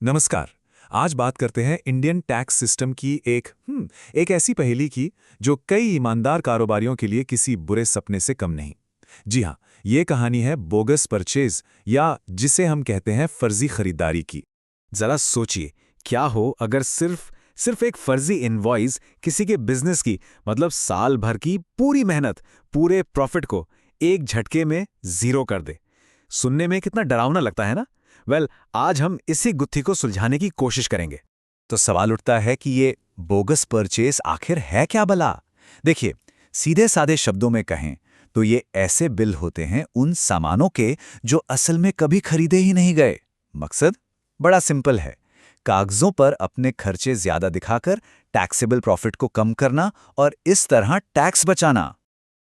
नमस्कार। आज बात करते हैं इंडियन टैक्स सिस्टम की एक ऐसी पहेली की जो कई ईमानदार कारोबारियों के लिए किसी बुरे सपने से कम नहीं। जी हाँ, ये कहानी है बोगस परचेज या जिसे हम कहते हैं फर्जी खरीदारी की। जरा सोचिए, क्या हो अगर सिर्फ सिर्फ एक फर्जी इनवॉइस किसी के बिजनेस की, मतलब साल भर की पूरी मेहनत, पूरे प्रॉफिट को एक झटके में जीरो कर दे। सुनने में कितना डरावना लगता है ना। आज हम इसी गुत्थी को सुलझाने की कोशिश करेंगे। तो सवाल उठता है कि ये बोगस परचेस आखिर है क्या भला? देखिए, सीधे साधे शब्दों में कहें तो ये ऐसे बिल होते हैं उन सामानों के जो असल में कभी खरीदे ही नहीं गए। मकसद बड़ा सिंपल है, कागजों पर अपने खर्चे ज्यादा दिखाकर टैक्सेबल प्रॉफिट को कम करना और इस तरह टैक्स बचाना।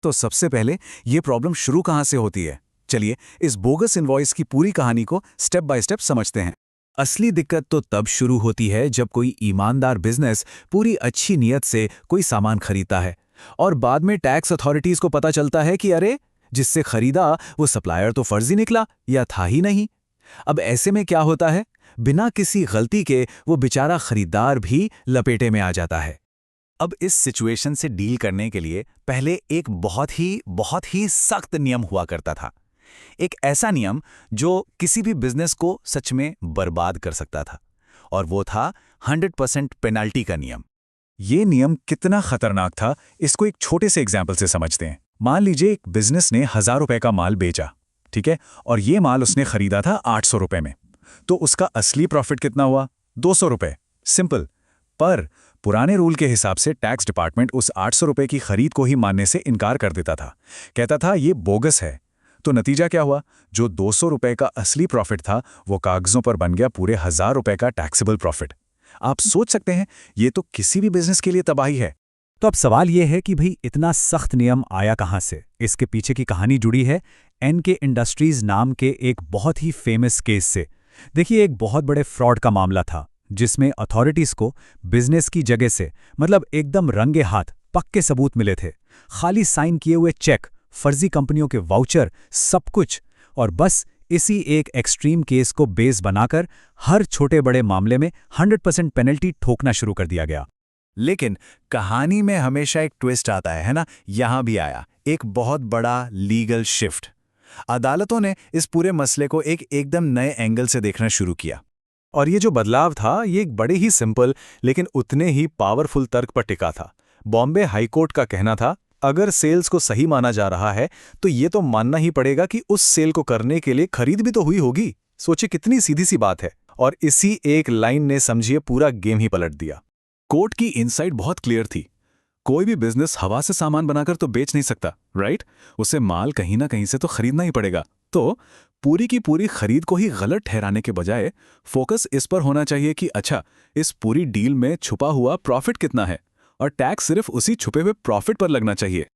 तो सबसे पहले ये प्रॉब्लम शुरू कहाँ से होती है? चलिए इस बोगस इनवॉइस की पूरी कहानी को स्टेप बाय स्टेप समझते हैं। असली दिक्कत तो तब शुरू होती है जब कोई ईमानदार बिजनेस पूरी अच्छी नीयत से कोई सामान खरीदता है और बाद में टैक्स अथॉरिटीज को पता चलता है कि अरे, जिससे खरीदा वो सप्लायर तो फर्जी निकला या था ही नहीं। अब ऐसे में क्या होता है, बिना किसी गलती के वो बेचारा खरीदार भी लपेटे में आ जाता है। अब इस सिचुएशन से डील करने के लिए पहले एक बहुत ही सख्त नियम हुआ करता था। एक ऐसा नियम जो किसी भी बिजनेस को सच में बर्बाद कर सकता था, और वो था 100% पेनल्टी का नियम। ये नियम कितना खतरनाक था, इसको एक छोटे से एग्जाम्पल से समझते हैं। मान लीजिए एक बिजनेस ने 1000 रुपए का माल बेचा, ठीक है, और ये माल उसने खरीदा था 800 रुपए में। तो उसका असली प्रॉफिट कितना हुआ? 200 रुपए। सिंपल। पर पुराने रूल के हिसाब से टैक्स डिपार्टमेंट उस 800 रुपए की खरीद को ही मानने से इनकार कर देता था। कहता था ये बोगस है। तो नतीजा क्या हुआ? जो 200 रुपए का असली प्रॉफिट था वो कागजों पर बन गया पूरे 1000 रुपए का टैक्सेबल प्रॉफिट। आप सोच सकते हैं, ये तो किसी भी बिजनेस के लिए तबाही है। तो अब सवाल यह है कि भाई इतना सख्त नियम आया कहां से? इसके पीछे की कहानी जुड़ी है एनके इंडस्ट्रीज नाम के एक बहुत ही फेमस केस से। देखिए, एक बहुत बड़े फ्रॉड का मामला था जिसमें अथॉरिटीज को बिजनेस की जगह से, मतलब एकदम रंगे हाथ पक्के सबूत मिले थे। खाली साइन किए हुए चेक, फर्जी कंपनियों के वाउचर, सब कुछ। और बस इसी एक एक्सट्रीम केस को बेस बनाकर हर छोटे बड़े मामले में 100% पेनल्टी ठोकना शुरू कर दिया गया। लेकिन कहानी में हमेशा एक ट्विस्ट आता है ना? यहां भी आया एक बहुत बड़ा लीगल शिफ्ट। अदालतों ने इस पूरे मसले को एकदम नए एंगल से देखना शुरू किया। और ये जो बदलाव था, ये एक बड़े ही सिंपल लेकिन उतने ही पावरफुल तर्क पर टिका था। बॉम्बे हाईकोर्ट का कहना था, अगर सेल्स को सही माना जा रहा है तो ये तो मानना ही पड़ेगा कि उस सेल को करने के लिए खरीद भी तो हुई होगी। सोचिए कितनी सीधी सी बात है। और इसी एक लाइन ने समझिए पूरा गेम ही पलट दिया। कोर्ट की इनसाइट बहुत क्लियर थी। कोई भी बिजनेस हवा से सामान बनाकर तो बेच नहीं सकता, राइट? उसे माल कहीं ना कहीं से तो खरीदना ही पड़ेगा। तो पूरी की पूरी खरीद को ही गलत ठहराने के बजाय फोकस इस पर होना चाहिए कि अच्छा, इस पूरी डील में छुपा हुआ प्रॉफिट कितना है और टैक्स सिर्फ उसी छुपे हुए प्रॉफिट पर लगना चाहिए।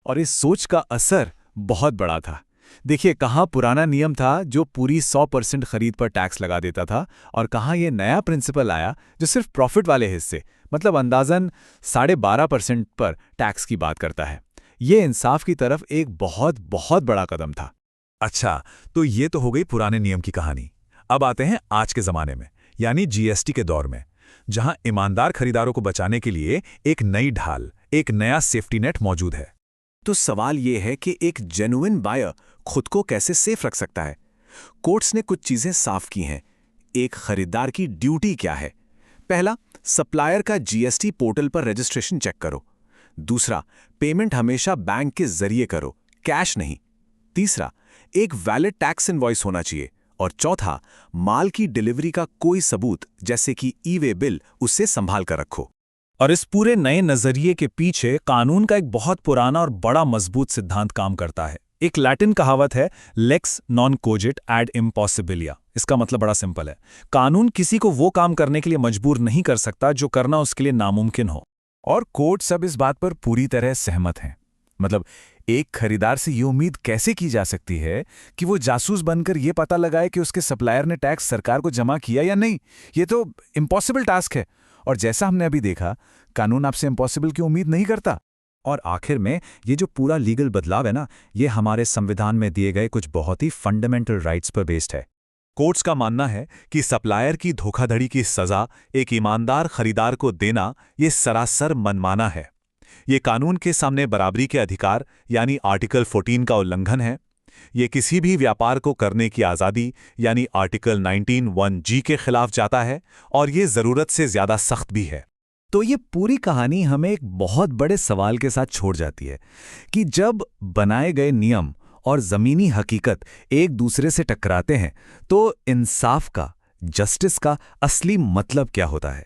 और इस सोच का असर बहुत बड़ा था। देखिए, कहाँ पुराना नियम था जो पूरी 100% खरीद पर टैक्स लगा देता था, और कहाँ ये नया प्रिंसिपल आया जो सिर्फ प्रॉफिट वाले हिस्से, मतलब अंदाजन 12.5% पर टैक्स की बात करता है। ये इंसाफ की तरफ एक बहुत बहुत बड़ा कदम था। अच्छा, तो ये तो हो गई पुराने नियम की कहानी। अब आते हैं आज के जमाने में, यानी जीएसटी के दौर में, जहां ईमानदार खरीदारों को बचाने के लिए एक नई ढाल, एक नया सेफ्टी नेट मौजूद है। तो सवाल यह है कि एक जेन्युइन बायर खुद को कैसे सेफ रख सकता है? कोर्ट्स ने कुछ चीजें साफ की हैं। एक खरीदार की ड्यूटी क्या है? पहला, सप्लायर का जीएसटी पोर्टल पर रजिस्ट्रेशन चेक करो। दूसरा, पेमेंट हमेशा बैंक के जरिए करो, कैश नहीं। तीसरा, एक वैलिड टैक्स इनवॉइस होना चाहिए। और चौथा, माल की डिलीवरी का कोई सबूत जैसे कि ई-वे बिल, उससे संभाल कर रखो। और इस पूरे नए नजरिए के पीछे कानून का एक बहुत पुराना और बड़ा मजबूत सिद्धांत काम करता है। एक लैटिन कहावत है, लेक्स नॉन कोजिट एड इम्पॉसिबिलिया। इसका मतलब बड़ा सिंपल है, कानून किसी को वो काम करने के लिए मजबूर नहीं कर सकता जो करना उसके लिए नामुमकिन हो। और कोर्ट सब इस बात पर पूरी तरह सहमत हैं। मतलब एक खरीदार से ये उम्मीद कैसे की जा सकती है कि वो जासूस बनकर ये पता लगाए कि उसके सप्लायर ने टैक्स सरकार को जमा किया या नहीं? ये तो इम्पॉसिबल टास्क है। और जैसा हमने अभी देखा, कानून आपसे इम्पॉसिबल की उम्मीद नहीं करता। और आखिर में ये जो पूरा लीगल बदलाव है ना, ये हमारे संविधान में दिए गए कुछ बहुत ही फंडामेंटल राइट्स पर बेस्ड है। कोर्ट्स का मानना है कि सप्लायर की धोखाधड़ी की सजा एक ईमानदार खरीदार को देना ये सरासर मनमाना है। ये कानून के सामने बराबरी के अधिकार यानी आर्टिकल 14 का उल्लंघन है। ये किसी भी व्यापार को करने की आज़ादी यानी आर्टिकल 19(1)(g) के खिलाफ जाता है और ये ज़रूरत से ज़्यादा सख्त भी है। तो ये पूरी कहानी हमें एक बहुत बड़े सवाल के साथ छोड़ जाती है कि जब बनाए गए नियम और ज़मीनी हकीकत एक दूसरे से टकराते हैं तो इंसाफ का, जस्टिस का असली मतलब क्या होता है।